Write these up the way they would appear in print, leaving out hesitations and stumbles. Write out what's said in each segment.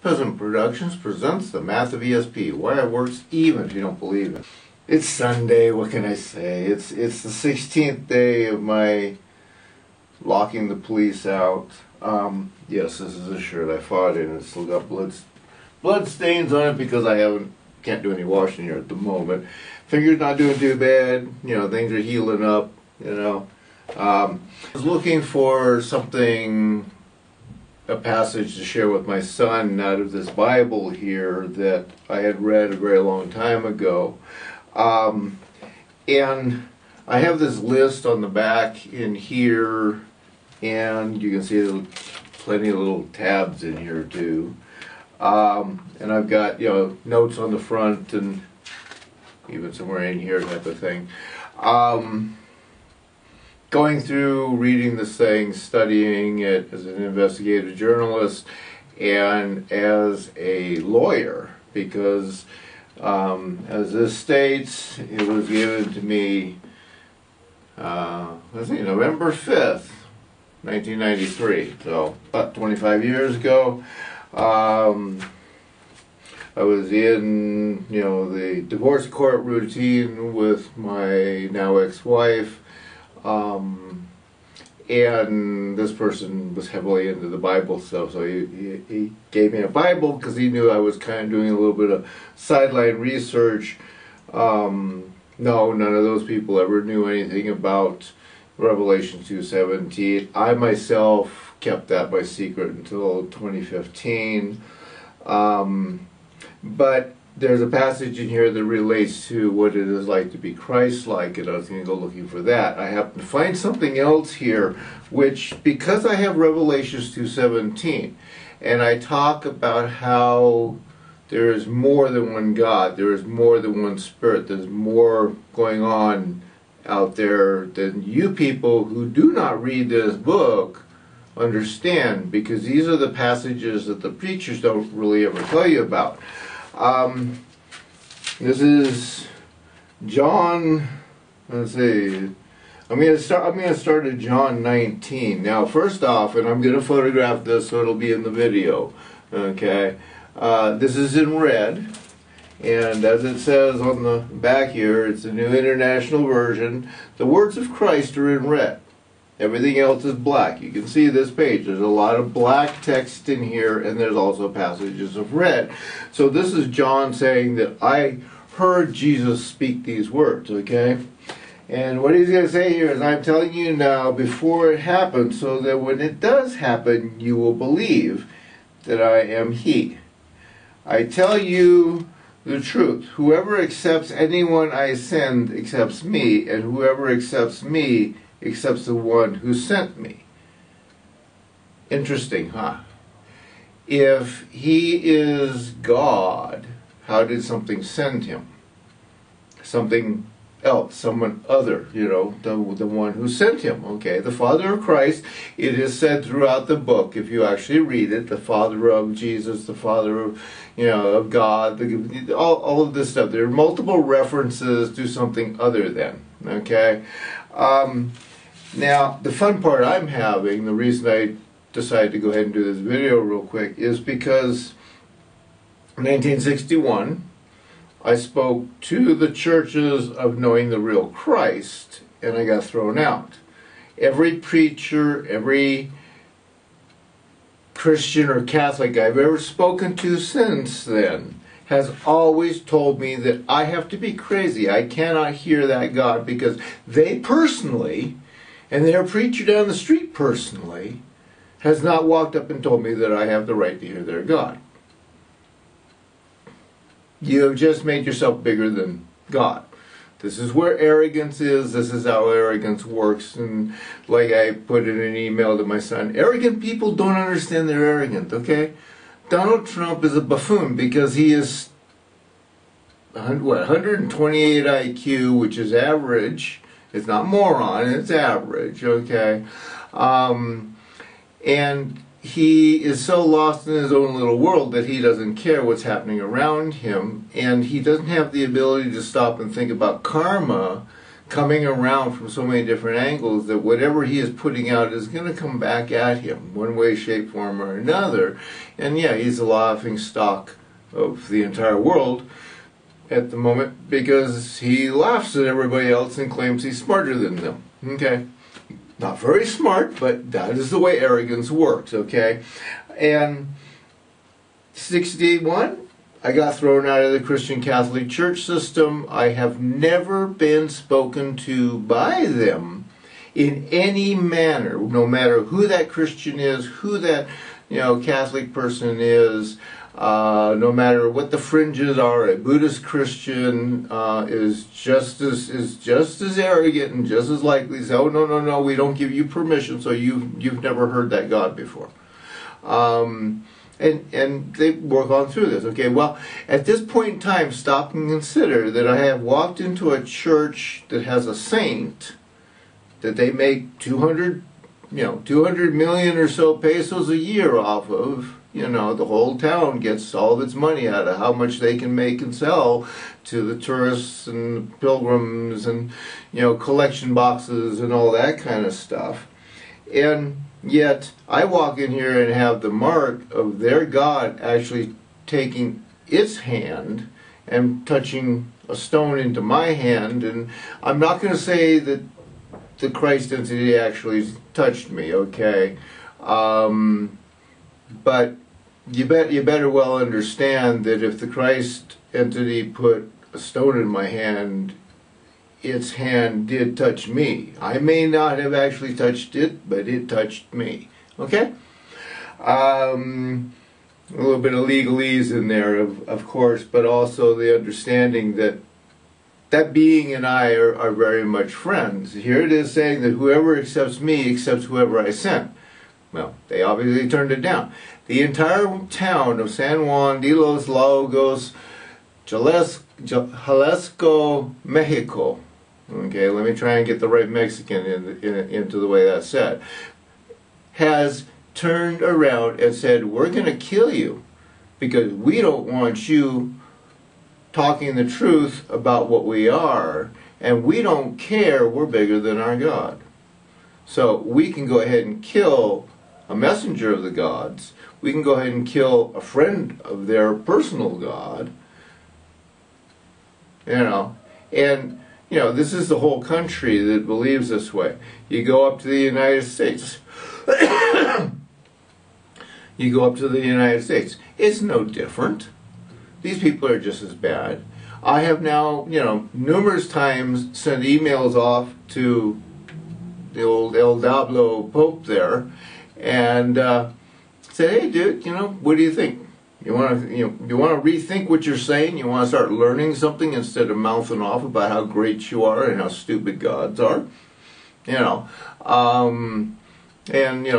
Peasant Productions presents the math of ESP, why it works even if you don't believe it. It's Sunday, what can I say? It's the 16th day of my locking the police out. Yes, this is a shirt I fought in. It's still got blood stains on it because I can't do any washing here at the moment. Finger's not doing too bad, you know, things are healing up, you know. I was looking for something, a passage to share with my son out of this Bible here that I had read a very long time ago. And I have this list on the back in here, and you can see plenty of little tabs in here too. And I've got, you know, notes on the front and even somewhere in here type of thing. Going through, reading this thing, studying it as an investigative journalist and as a lawyer, because as this states, it was given to me, let's see, November 5th, 1993, so about 25 years ago. I was in, you know, the divorce court routine with my now ex-wife. And this person was heavily into the Bible stuff, so he gave me a Bible because he knew I was kind of doing a little bit of sideline research. No, none of those people ever knew anything about Revelation 2:17. I myself kept that my secret until 2015. But there's a passage in here that relates to what it is like to be Christ-like, and I was going to go looking for that. I happen to find something else here, which, because I have Revelation 2:17, and I talk about how there is more than one God, there is more than one Spirit, there's more going on out there than you people who do not read this book understand, because these are the passages that the preachers don't really ever tell you about. This is John, let's see, I'm going to start at John 19. Now, first off, and I'm going to photograph this so it'll be in the video, okay, this is in red, and as it says on the back here, it's a New International Version. The words of Christ are in red. Everything else is black. You can see this page. There's a lot of black text in here, and there's also passages of red. So this is John saying that I heard Jesus speak these words, okay? And what he's going to say here is, I'm telling you now before it happens, so that when it does happen, you will believe that I am He. I tell you the truth. Whoever accepts anyone I send accepts me, and whoever accepts me accepts the one who sent me. Interesting, huh? If He is God, how did something send Him? Something else, someone other, you know, the one who sent Him, okay? The Father of Christ, it is said throughout the book, if you actually read it, the Father of Jesus, the Father of, you know, of God, all of this stuff. There are multiple references to something other than, okay? Now, the fun part I'm having, the reason I decided to go ahead and do this video real quick, is because in 1961, I spoke to the churches of Knowing the Real Christ, and I got thrown out. Every preacher, every Christian or Catholic I've ever spoken to since then has always told me that I have to be crazy. I cannot hear that God, because they personally, and their preacher down the street personally, has not walked up and told me that I have the right to hear their God. You have just made yourself bigger than God. This is where arrogance is. This is how arrogance works. And like I put in an email to my son, arrogant people don't understand they're arrogant, okay? Donald Trump is a buffoon because he is, what, 128 IQ, which is average. It's not moron, it's average, okay? And he is so lost in his own little world that he doesn't care what's happening around him, and he doesn't have the ability to stop and think about karma, coming around from so many different angles that whatever he is putting out is going to come back at him one way, shape, form, or another. And yeah, he's the laughing stock of the entire world at the moment because he laughs at everybody else and claims he's smarter than them. Okay? Not very smart, but that is the way arrogance works, okay? And 61, I got thrown out of the Christian Catholic Church system. I have never been spoken to by them in any manner, no matter who that Christian is, who that Catholic person is, no matter what the fringes are. A Buddhist Christian is just as arrogant and just as likely to say, "Oh, no, we don't give you permission, so you've never heard that God before." And they work on through this. Okay, well, at this point in time, stop and consider that I have walked into a church that has a saint that they make 200 million or so pesos a year off of. The whole town gets all of its money out of how much they can make and sell to the tourists and pilgrims and, collection boxes and all that kind of stuff. And yet, I walk in here and have the mark of their God actually taking its hand and touching a stone into my hand. And I'm not going to say that the Christ entity actually touched me, okay? But you better well understand that if the Christ entity put a stone in my hand, its hand did touch me. I may not have actually touched it, but it touched me. Okay? A little bit of legalese in there, of course, but also the understanding that that being and I are very much friends. Here it is saying that whoever accepts me accepts whoever I sent. Well, they obviously turned it down. The entire town of San Juan de los Lagos, Jalisco, Mexico. Okay, let me try and get the right Mexican into the way that's said. Has turned around and said, "We're going to kill you because we don't want you talking the truth about what we are, and we don't care, we're bigger than our God. So we can go ahead and kill a messenger of the gods. We can go ahead and kill a friend of their personal God." And this is the whole country that believes this way. You go up to the United States. You go up to the United States. It's no different. These people are just as bad. I have now, numerous times sent emails off to the old El Diablo Pope there and said, "Hey, dude, what do you think? You want to rethink what you're saying? You want to start learning something instead of mouthing off about how great you are and how stupid gods are?"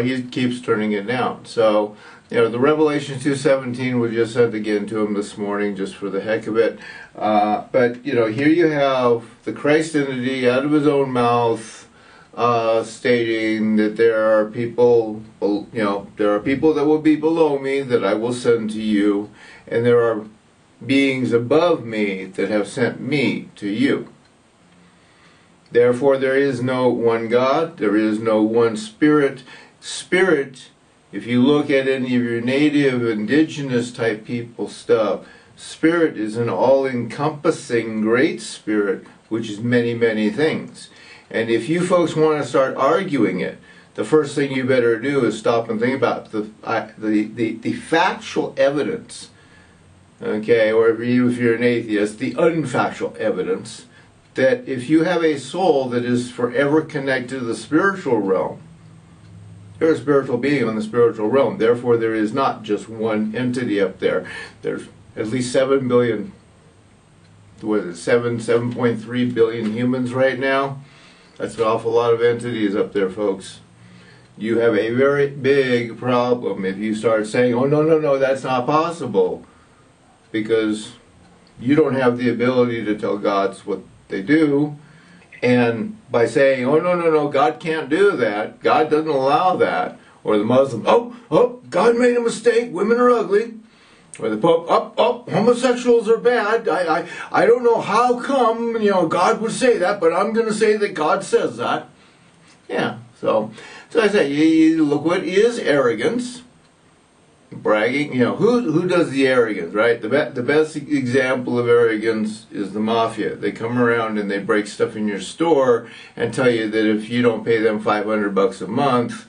He keeps turning it down. So, the Revelation 2:17 was just sent again to him this morning just for the heck of it. But, here you have the Christ entity out of his own mouth stating that there are people, that will be below me that I will send to you, and there are beings above me that have sent me to you. Therefore, there is no one God, there is no one Spirit. Spirit, if you look at any of your native, indigenous type people stuff, Spirit is an all-encompassing great Spirit, which is many, many things. And if you folks want to start arguing it, the first thing you better do is stop and think about the factual evidence, okay, or if you're an atheist, the unfactual evidence that if you have a soul that is forever connected to the spiritual realm, you're a spiritual being on the spiritual realm. Therefore, there is not just one entity up there. There's at least 7 billion, 7.3 billion humans right now. That's an awful lot of entities up there, folks. You have a very big problem if you start saying, "Oh, no, that's not possible," because you don't have the ability to tell gods what they do. And by saying, "Oh, no, God can't do that, God doesn't allow that," or the Muslim, oh, God made a mistake, women are ugly, Or the Pope, homosexuals are bad. I don't know how come, God would say that, but I'm going to say that God says that. Yeah, so I say, you look what is arrogance. Bragging, who does the arrogance, right? The best example of arrogance is the mafia. They come around and they break stuff in your store and tell you that if you don't pay them $500 a month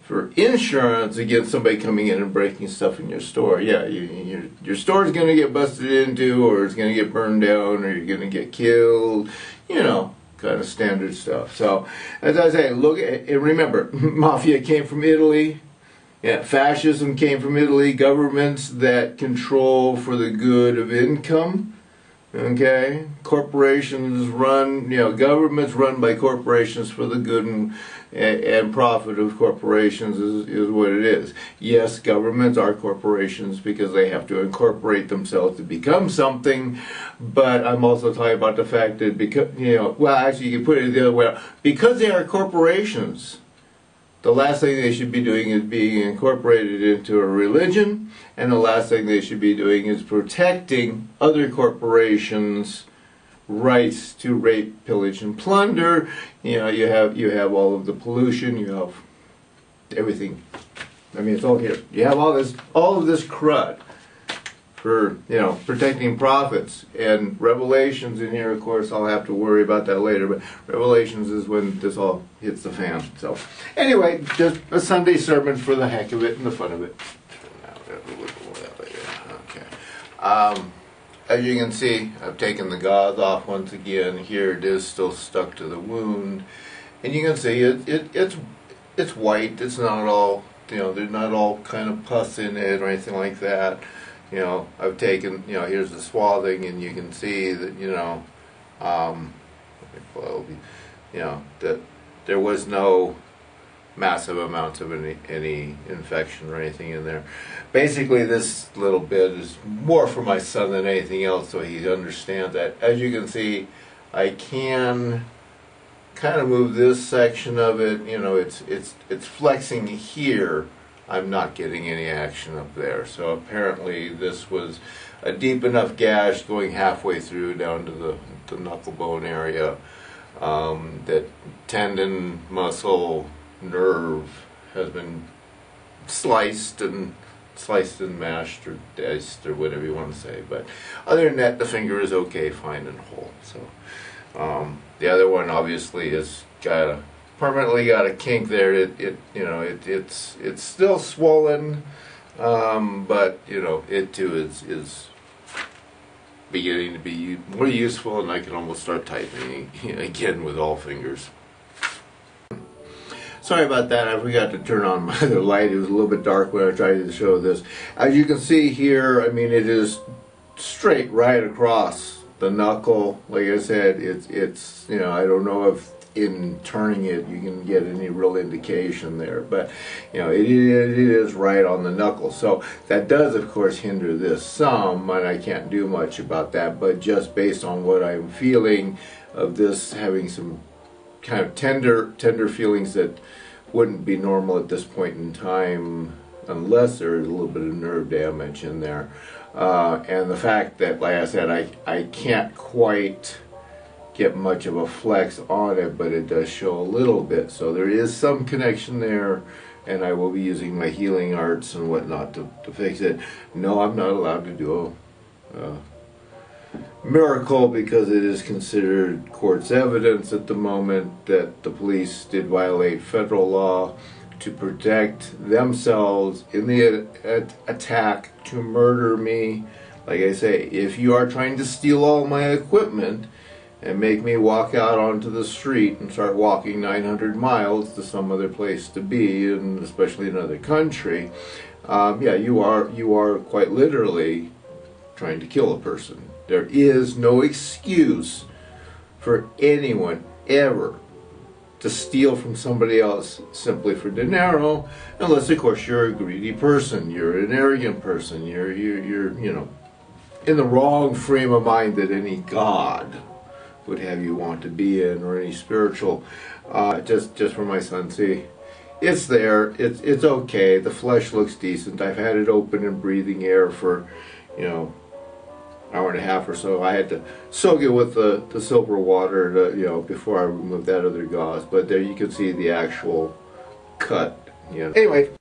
for insurance against somebody coming in and breaking stuff in your store, yeah, your store is going to get busted into, or it's going to get burned down, or you're going to get killed, kind of standard stuff. So, as I say, look at, and remember, mafia came from Italy. Yeah, fascism came from Italy. Governments that control for the good of income. Okay, corporations run. Governments run by corporations for the good and profit of corporations is what it is. Yes, governments are corporations because they have to incorporate themselves to become something. But I'm also talking about the fact that because well, actually, you can put it the other way. Because they are corporations, the last thing they should be doing is being incorporated into a religion, and the last thing they should be doing is protecting other corporations' rights to rape, pillage, and plunder. You have all of the pollution, you have everything. I mean, it's all here. You have all of this crud for protecting profits. And Revelations in here, of course, I'll have to worry about that later, but Revelations is when this all hits the fan. So anyway, just a Sunday sermon for the heck of it and the fun of it. Okay. As you can see, I've taken the gauze off once again. Here it is still stuck to the wound, and you can see it's white. It's not all there's not all kind of pus in it or anything like that. I've taken, here's the swathing, and you can see that, that there was no massive amounts of any infection or anything in there. Basically, this little bit is more for my son than anything else, so he understands that. As you can see, I can kind of move this section of it. It's flexing here. I'm not getting any action up there. So apparently this was a deep enough gash going halfway through down to the knuckle bone area that tendon, muscle, nerve has been sliced and mashed or diced or whatever you want to say. But other than that, the finger is okay, fine and whole. So the other one obviously has permanently got a kink there. It's still swollen, but it too is beginning to be more useful, and I can almost start typing again with all fingers. Sorry about that, I forgot to turn on my other light. It was a little bit dark when I tried to show this. As you can see here, I mean, it is straight right across the knuckle. Like I said, it's I don't know if in turning it you can get any real indication there, but it is right on the knuckle. So that does of course hinder this some, and I can't do much about that, but just based on what I'm feeling of this having some kind of tender feelings that wouldn't be normal at this point in time unless there is a little bit of nerve damage in there, and the fact that, like I said, I can't quite get much of a flex on it, but it does show a little bit, so there is some connection there, and I will be using my healing arts and whatnot to fix it. No, I'm not allowed to do a miracle because it is considered court's evidence at the moment that the police did violate federal law to protect themselves in the attack to murder me. Like I say, if you are trying to steal all my equipment and make me walk out onto the street and start walking 900 miles to some other place to be, and especially another country, yeah, you are quite literally trying to kill a person. There is no excuse for anyone ever to steal from somebody else simply for dinero, unless of course you're a greedy person, you're an arrogant person, you're in the wrong frame of mind that any god would have you want to be in, or any spiritual. Just for my son, see, it's there. It's okay. The flesh looks decent. I've had it open and breathing air for, you know, hour and a half or so. I had to soak it with the silver water to, you know, before I removed that other gauze. But there you can see the actual cut. You know. Anyway.